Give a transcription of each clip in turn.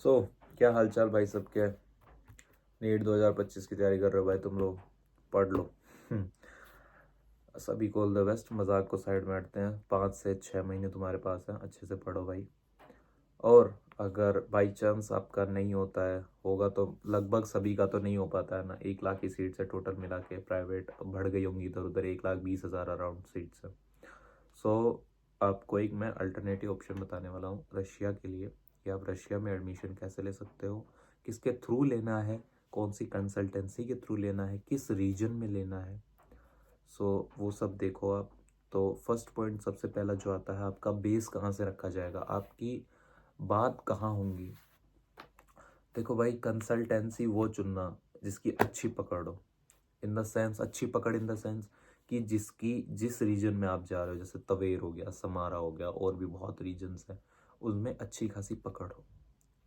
सो क्या हालचाल भाई सबके। नीट 2025 की तैयारी कर रहे हो भाई तुम लोग, पढ़ लो। सभी को ऑल द बेस्ट। मजाक को साइड में हटते हैं, 5 से 6 महीने तुम्हारे पास है, अच्छे से पढ़ो भाई। और अगर बाई चांस आपका नहीं होता है, होगा तो लगभग सभी का तो नहीं हो पाता है ना। 1 लाख की सीट्स है टोटल मिला के, प्राइवेट बढ़ गई होंगी इधर उधर, 1,20,000 अराउंड सीट्स है। सो आपको एक मैं अल्टरनेटिव ऑप्शन बताने वाला हूँ रशिया के लिए, कि आप रशिया में एडमिशन कैसे ले सकते हो, किसके थ्रू लेना है, कौन सी कंसल्टेंसी के थ्रू लेना है, किस रीजन में लेना है। वो सब देखो आप। तो फर्स्ट पॉइंट सबसे पहला जो आता है, आपका बेस कहाँ से रखा जाएगा, आपकी बात कहाँ होंगी। देखो भाई, कंसल्टेंसी वो चुनना जिसकी अच्छी पकड़ हो, इन द सेंस अच्छी पकड़ इन द सेंस कि जिसकी जिस रीजन में आप जा रहे हो, जैसे तवेर हो गया, समारा हो गया, और भी बहुत रीजन्स हैं, उनमें अच्छी खासी पकड़ हो,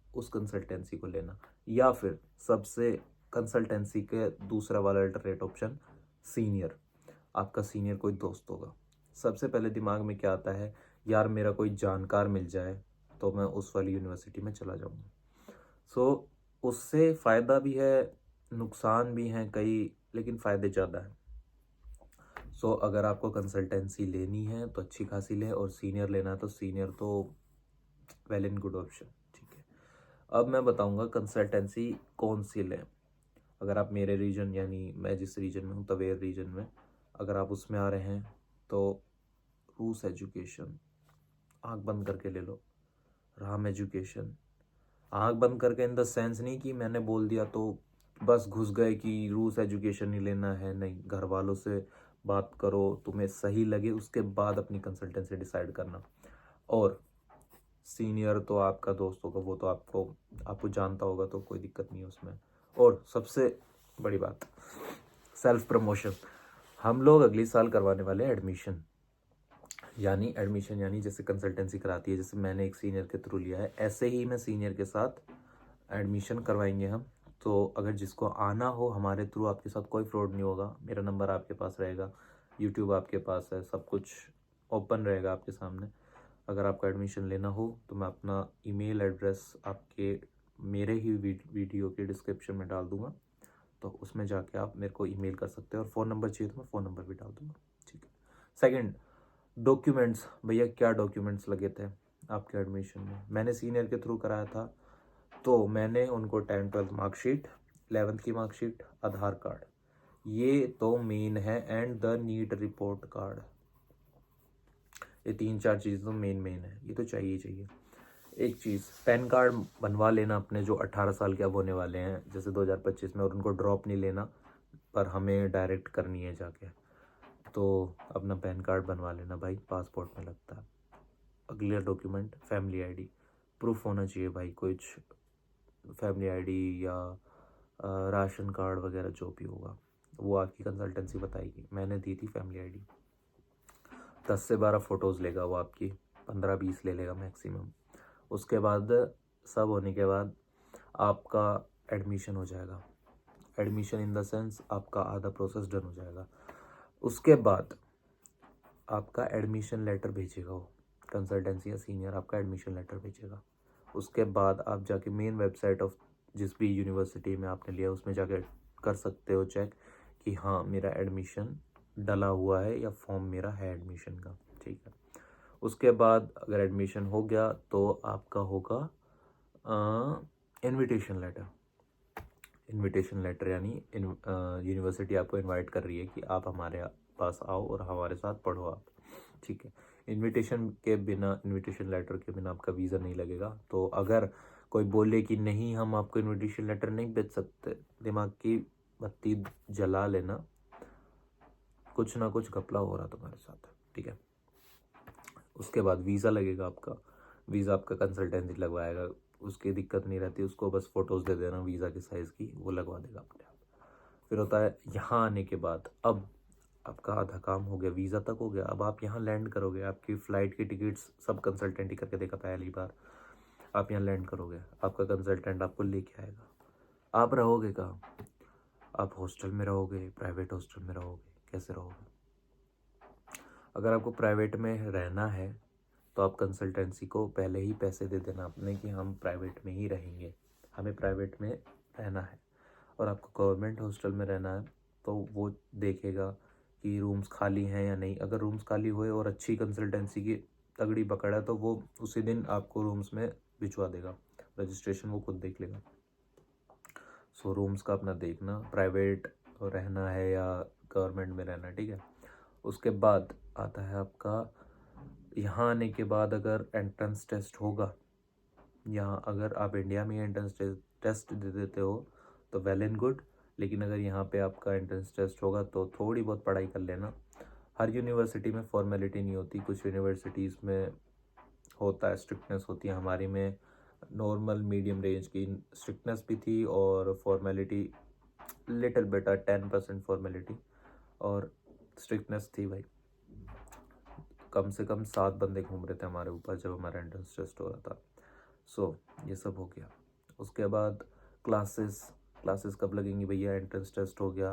उस कंसल्टेंसी को लेना। या फिर सबसे कंसल्टेंसी के दूसरा वाला अल्टरनेट ऑप्शन, सीनियर। आपका सीनियर कोई दोस्त होगा। सबसे पहले दिमाग में क्या आता है, यार मेरा कोई जानकार मिल जाए तो मैं उस वाली यूनिवर्सिटी में चला जाऊंगा। उससे फ़ायदा भी है, नुकसान भी हैं कई, लेकिन फ़ायदे ज़्यादा हैं। अगर आपको कंसल्टेंसी लेनी है तो अच्छी खासी लें, और सीनियर लेना है तो सीनियर तो वेल एंड गुड ऑप्शन। ठीक है, अब मैं बताऊंगा कंसल्टेंसी कौन सी लें। अगर आप मेरे रीजन, यानी मैं जिस रीजन में हूँ, तवेर रीजन में, अगर आप उसमें आ रहे हैं तो रूस एजुकेशन, आँख बंद करके ले लो। राम एजुकेशन, आँख बंद करके इन द सेंस नहीं कि मैंने बोल दिया तो बस घुस गए कि रूस एजुकेशन ही लेना है, नहीं। घर वालों से बात करो, तुम्हें सही लगे उसके बाद अपनी कंसल्टेंसी डिसाइड करना। और सीनियर तो आपका दोस्त होगा, वो तो आपको जानता होगा, तो कोई दिक्कत नहीं है उसमें। और सबसे बड़ी बात, सेल्फ प्रमोशन। हम लोग अगले साल करवाने वाले हैं एडमिशन, यानी जैसे कंसल्टेंसी कराती है, जैसे मैंने एक सीनियर के थ्रू लिया है, ऐसे ही मैं सीनियर के साथ एडमिशन करवाएंगे हम। तो अगर जिसको आना हो हमारे थ्रू, आपके साथ कोई फ्रॉड नहीं होगा, मेरा नंबर आपके पास रहेगा, यूट्यूब आपके पास है, सब कुछ ओपन रहेगा आपके सामने। अगर आपको एडमिशन लेना हो तो मैं अपना ईमेल एड्रेस आपके मेरे ही वीडियो के डिस्क्रिप्शन में डाल दूंगा, तो उसमें जाके आप मेरे को ईमेल कर सकते हो, और फ़ोन नंबर चाहिए तो मैं फ़ोन नंबर भी डाल दूंगा। ठीक है। Second, documents. भैया क्या डॉक्यूमेंट्स लगे थे आपके एडमिशन में? मैंने सीनियर के थ्रू कराया था, तो मैंने उनको 10th-12th मार्कशीट, 11th की मार्कशीट, आधार कार्ड, ये तो मेन है, and the NEET report card. ये 3-4 चीज़ तो मेन है, ये तो चाहिए ही चाहिए। एक चीज़, पैन कार्ड बनवा लेना अपने, जो 18 साल के अब होने वाले हैं जैसे 2025 में, और उनको ड्रॉप नहीं लेना, पर हमें डायरेक्ट करनी है जाके, तो अपना पैन कार्ड बनवा लेना भाई, पासपोर्ट में लगता है। अगला डॉक्यूमेंट, फैमिली आईडी प्रूफ होना चाहिए भाई, कुछ फैमिली आईडी या राशन कार्ड वगैरह जो भी होगा, वो आपकी कंसल्टेंसी बताएगी। मैंने दी थी फैमिली आईडी। 10 से 12 फ़ोटोज़ लेगा वो आपकी, 15-20 ले लेगा मैक्सिमम। उसके बाद सब होने के बाद आपका एडमिशन हो जाएगा। एडमिशन इन द सेंस आपका आधा प्रोसेस डन हो जाएगा। उसके बाद आपका एडमिशन लेटर भेजेगा वो, कंसल्टेंसी या सीनियर आपका एडमिशन लेटर भेजेगा। उसके बाद आप जाके मेन वेबसाइट ऑफ जिस भी यूनिवर्सिटी में आपने लिया, उसमें जाके कर सकते हो चेक कि हाँ मेरा एडमिशन डला हुआ है, या फॉर्म मेरा है एडमिशन का। ठीक है। उसके बाद अगर एडमिशन हो गया तो आपका होगा इनविटेशन लेटर। इनविटेशन लेटर यानी यूनिवर्सिटी आपको इनवाइट कर रही है कि आप हमारे पास आओ और हमारे साथ पढ़ो आप। ठीक है। इनविटेशन लेटर के बिना आपका वीज़ा नहीं लगेगा। तो अगर कोई बोले कि नहीं हम आपको इनविटेशन लेटर नहीं भेज सकते, दिमाग की बत्ती जला लेना, कुछ ना कुछ घपला हो रहा तुम्हारे साथ। ठीक है। उसके बाद वीज़ा लगेगा आपका, वीज़ा आपका कंसल्टेंसी लगवाएगा, उसकी दिक्कत नहीं रहती, उसको बस फ़ोटोज़ दे देना वीज़ा के साइज़ की, वो लगवा देगा अपने आप। फिर होता है यहाँ आने के बाद, अब आपका आधा काम हो गया, वीज़ा तक हो गया, अब आप यहाँ लैंड करोगे, आपकी फ़्लाइट की टिकट्स सब कंसल्टेंट ही करके देगा पहली बार। आप यहाँ लैंड करोगे, आपका कंसल्टेंट आपको लेके आएगा। आप रहोगे कहाँ? आप हॉस्टल में रहोगे, प्राइवेट हॉस्टल में रहोगे, कैसे रहोगे? अगर आपको प्राइवेट में रहना है तो आप कंसल्टेंसी को पहले ही पैसे दे देना अपने कि हम प्राइवेट में ही रहेंगे, हमें प्राइवेट में रहना है। और आपको गवर्नमेंट हॉस्टल में रहना है तो वो देखेगा कि रूम्स खाली हैं या नहीं। अगर रूम्स खाली हुए और अच्छी कंसल्टेंसी की तगड़ी पकड़ है तो वो उसी दिन आपको रूम्स में भिजवा देगा, रजिस्ट्रेशन वो खुद देख लेगा। सो रूम्स का अपना देखना, प्राइवेट रहना है या गवर्नमेंट में रहना है, ठीक है। उसके बाद आता है आपका यहाँ आने के बाद अगर एंट्रेंस टेस्ट होगा, यहाँ अगर आप इंडिया में एंट्रेंस टेस्ट दे देते हो तो वेल एंड गुड, लेकिन अगर यहाँ पे आपका एंट्रेंस टेस्ट होगा तो थोड़ी बहुत पढ़ाई कर लेना। हर यूनिवर्सिटी में फॉर्मेलिटी नहीं होती, कुछ यूनिवर्सिटीज़ में होता है, स्ट्रिक्टनेस होती है। हमारी में नॉर्मल मीडियम रेंज की स्ट्रिक्टनेस भी थी और फॉर्मेलिटी लिटिल बेटा 10% फॉर्मेलिटी और स्ट्रिक्टनेस थी भाई। कम से कम 7 बंदे घूम रहे थे हमारे ऊपर जब हमारा एंट्रेंस टेस्ट हो रहा था। सो ये सब हो गया। उसके बाद क्लासेस कब लगेंगी भैया, एंट्रेंस टेस्ट हो गया,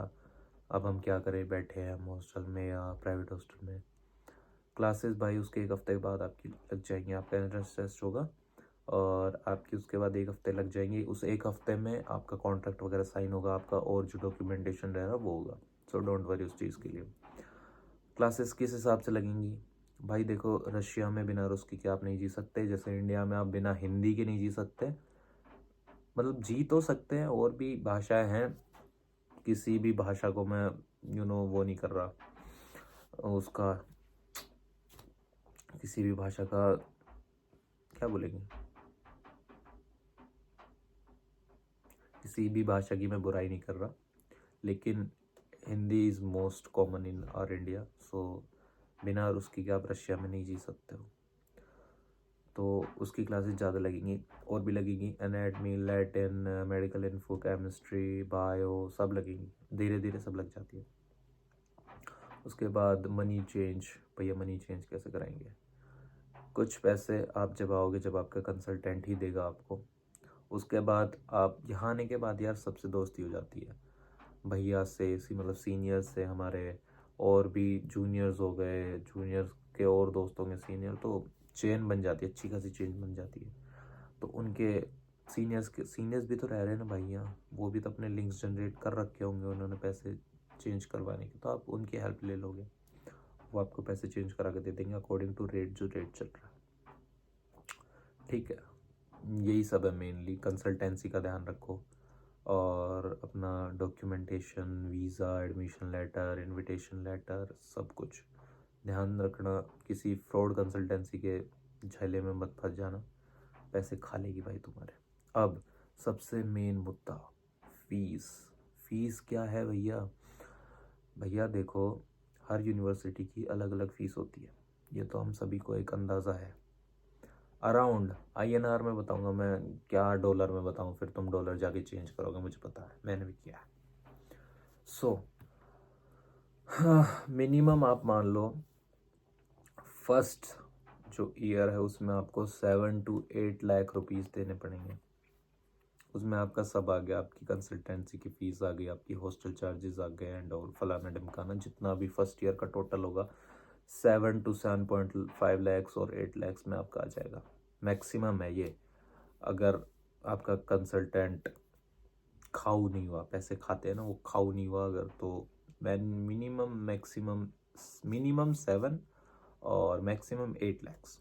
अब हम क्या करें, बैठे हैं हम हॉस्टल में या प्राइवेट हॉस्टल में। क्लासेस भाई उसके 1 हफ्ते के बाद आपकी लग जाएंगी, आपका एंट्रेंस टेस्ट होगा और आपकी उसके बाद 1 हफ्ते लग जाएंगे। उस 1 हफ्ते में आपका कॉन्ट्रैक्ट वगैरह साइन होगा आपका और जो डॉक्यूमेंटेशन रहेगा वो होगा। सो डोंट वरी उस चीज़ के लिए। क्लासेस किस हिसाब से लगेंगी भाई, देखो रशिया में बिना रूस के आप नहीं जी सकते, जैसे इंडिया में आप बिना हिंदी के नहीं जी सकते। मतलब जी तो सकते हैं, और भी भाषाएं हैं, किसी भी भाषा को मैं वो नहीं कर रहा, उसका किसी भी भाषा का क्या बोलेंगे, किसी भी भाषा की मैं बुराई नहीं कर रहा, लेकिन Hindi is most common in our India. So बिना उसकी आप रशिया में नहीं जी सकते हो, तो उसकी क्लासेस ज़्यादा लगेंगी। और भी लगेंगी, anatomy, Latin, medical info, chemistry, bio, सब लगेंगी, धीरे धीरे सब लग जाती है। उसके बाद मनी चेंज, भैया मनी चेंज कैसे कराएंगे, कुछ पैसे आप जब आओगे, जब आपका कंसल्टेंट ही देगा आपको। उसके बाद आप यहाँ आने के बाद यार सबसे दोस्ती हो जाती है भैया से, मतलब सीनियर से हमारे, और भी जूनियर्स हो गए, जूनियर्स के और दोस्तों के सीनियर, तो चेन बन जाती है, अच्छी खासी चेन बन जाती है। तो उनके सीनियर्स भी तो रह रहे हैं ना भाई यहाँ, वो भी तो अपने लिंक्स जनरेट कर रखे होंगे उन्होंने पैसे चेंज करवाने के, तो आप उनकी हेल्प ले लोगे, वो आपको पैसे चेंज करा के दे देंगे अकॉर्डिंग टू रेट, जो रेट चल रहा है, ठीक है। यही सब है मेनली। कंसल्टेंसी का ध्यान रखो और अपना documentation, visa, admission letter, invitation letter, सब कुछ ध्यान रखना। किसी फ्रॉड कंसल्टेंसी के झले में मत फंस जाना, पैसे खा लेगी भाई तुम्हारे। अब सबसे मेन मुद्दा, फीस क्या है भैया। भैया देखो, हर यूनिवर्सिटी की अलग अलग फ़ीस होती है, ये तो हम सभी को एक अंदाज़ा है। अराउंड INR में बताऊंगा मैं, क्या डॉलर में बताऊं, फिर तुम डॉलर जाके चेंज करोगे, मुझे पता है, मैंने भी किया है। सो मिनिमम आप मान लो फर्स्ट जो ईयर है उसमें आपको 7 to 8 लाख रुपीज़ देने पड़ेंगे। उसमें आपका सब आ गया, आपकी कंसल्टेंसी की फ़ीस आ गई, आपकी हॉस्टल चार्जेस आ गए एंड और फलाना ढिमकाना, जितना भी फर्स्ट ईयर का टोटल होगा 7 to 7.5 लैक्स और 8 लैक्स में आपका आ जाएगा। मैक्सिमम है ये, अगर आपका कंसल्टेंट खाऊ नहीं हुआ, पैसे खाते हैं ना वो, खाऊ नहीं हुआ अगर, तो मिनिमम 7 और मैक्सिमम 8 लैक्स,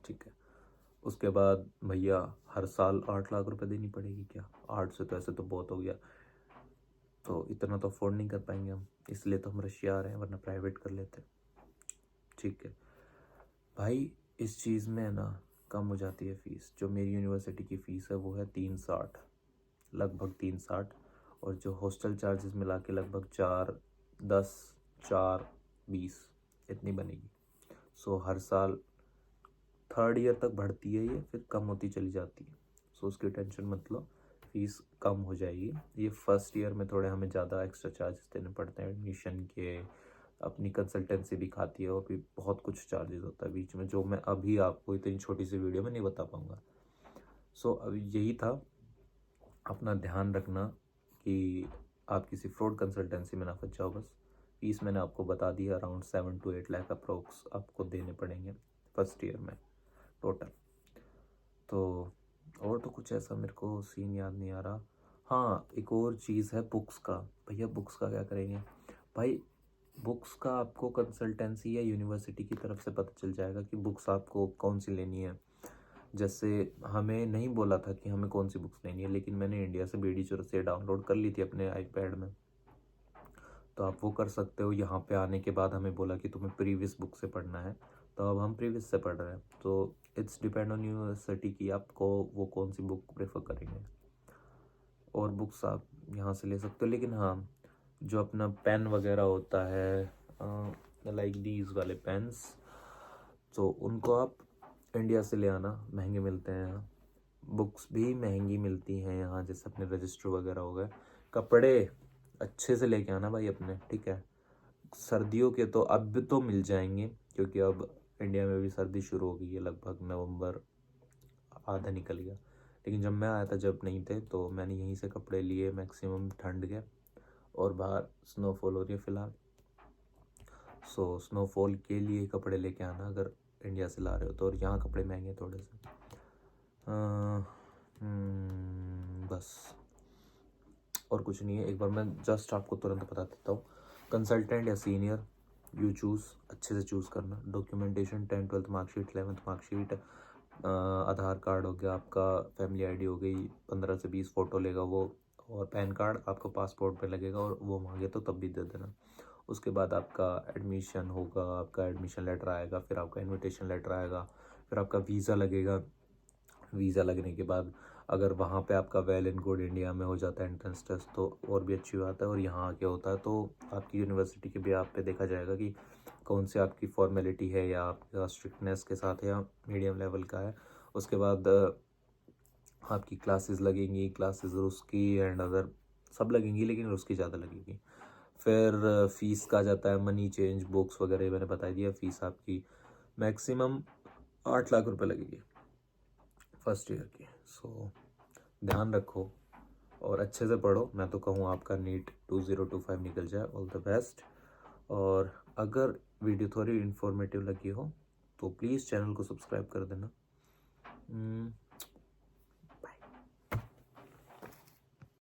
ठीक है। उसके बाद भैया हर साल 8 लाख रुपए देनी पड़ेगी क्या, 8 से तो ऐसे तो बहुत हो गया, तो इतना तो अफोर्ड नहीं कर पाएंगे हम, इसलिए तो हम रशिया आ रहे हैं, वरना प्राइवेट कर लेते, ठीक है भाई। इस चीज़ में ना कम हो जाती है फ़ीस। जो मेरी यूनिवर्सिटी की फ़ीस है वो है 360, लगभग 360, और जो हॉस्टल चार्जेस मिला के लगभग 410, 420 इतनी बनेगी। सो हर साल 3rd ईयर तक बढ़ती है ये, फिर कम होती चली जाती है। सो उसकी टेंशन मत लो, फीस कम हो जाएगी। ये फर्स्ट ईयर में थोड़े हमें ज़्यादा एक्स्ट्रा चार्जेस देने पड़ते हैं, एडमिशन के, अपनी कंसल्टेंसी भी खाती है, और भी बहुत कुछ चार्जेस होता है बीच में, जो मैं अभी आपको इतनी छोटी सी वीडियो में नहीं बता पाऊँगा। सो अब यही था, अपना ध्यान रखना कि आप किसी फ्रॉड कंसल्टेंसी में ना फंस जाओ बस। फीस मैंने आपको बता दी, अराउंड 7 to 8 लाख अप्रोक्स आपको देने पड़ेंगे। फर्स्ट ईयर में टोटल। तो और तो कुछ ऐसा मेरे को सीन याद नहीं आ रहा। हाँ, एक और चीज़ है बुक्स का। भैया बुक्स का क्या करेंगे भाई? बुक्स का आपको कंसल्टेंसी या यूनिवर्सिटी की तरफ से पता चल जाएगा कि बुक्स आपको कौन सी लेनी है। जैसे हमें नहीं बोला था कि हमें कौन सी बुक्स लेनी है, लेकिन मैंने इंडिया से बीडी चोर से डाउनलोड कर ली थी अपने आईपैड में, तो आप वो कर सकते हो। यहाँ पे आने के बाद हमें बोला कि तुम्हें प्रीवियस बुक से पढ़ना है, तो अब हम प्रीवियस से पढ़ रहे हैं। तो इट्स डिपेंड ऑन यूनिवर्सिटी की आपको वो कौन सी बुक प्रेफर करेंगे। और बुक्स आप यहाँ से ले सकते हो, लेकिन हाँ, जो अपना पेन वगैरह होता है, लाइक दीज वाले पेन्स, तो उनको आप इंडिया से ले आना, महंगे मिलते हैं यहाँ। बुक्स भी महंगी मिलती हैं यहाँ, जैसे अपने रजिस्टर वगैरह हो गए। कपड़े अच्छे से लेके आना भाई अपने, ठीक है। सर्दियों के तो अब तो मिल जाएंगे, क्योंकि अब इंडिया में भी सर्दी शुरू हो गई है, लगभग नवंबर आधा निकल गया। लेकिन जब मैं आया था, जब नहीं थे, तो मैंने यहीं से कपड़े लिए मैक्सिमम ठंड के। और बाहर स्नोफॉल हो रही है फ़िलहाल, सो स्नोफॉल के लिए कपड़े लेके आना अगर इंडिया से ला रहे हो तो। और यहाँ कपड़े महंगे थोड़े से। बस और कुछ नहीं है। एक बार मैं जस्ट आपको तुरंत बता देता हूँ। कंसल्टेंट या सीनियर यू चूज़, अच्छे से चूज़ करना। Documentation 10th 12th marksheet, 11th marksheet, Aadhaar card हो गया आपका, फैमिली आईडी हो गई, 15 से 20 फ़ोटो लेगा वो, और पैन कार्ड आपको पासपोर्ट पे लगेगा, और वो मांगे तो तब भी दे देना। उसके बाद आपका एडमिशन होगा, आपका एडमिशन लेटर आएगा, फिर आपका इनविटेशन लेटर आएगा, फिर आपका वीज़ा लगेगा। वीज़ा लगने के बाद अगर वहाँ पे आपका वेल एंड गुड इंडिया में हो जाता है एंट्रेंस टेस्ट, तो और भी अच्छी बात है। और यहाँ आके होता है तो आपकी यूनिवर्सिटी के भी आप पे देखा जाएगा कि कौन सी आपकी फॉर्मेलिटी है, या आपका स्ट्रिक्टनेस के साथ है, या मीडियम लेवल का है। उसके बाद आपकी क्लासेस लगेंगी, क्लासेस उसकी एंड अदर सब लगेंगी, लेकिन उसकी ज़्यादा लगेगी। फिर फीस का जाता है, मनी चेंज, बुक्स वगैरह मैंने बता दिया। फीस आपकी मैक्सिमम 8 लाख रुपए लगेगी फर्स्ट ईयर की। सो ध्यान रखो और अच्छे से पढ़ो। मैं तो कहूँ आपका नीट 2025 निकल जाए, ऑल द बेस्ट। और अगर वीडियो थोड़ी इन्फॉर्मेटिव लगी हो तो प्लीज़ चैनल को सब्सक्राइब कर देना।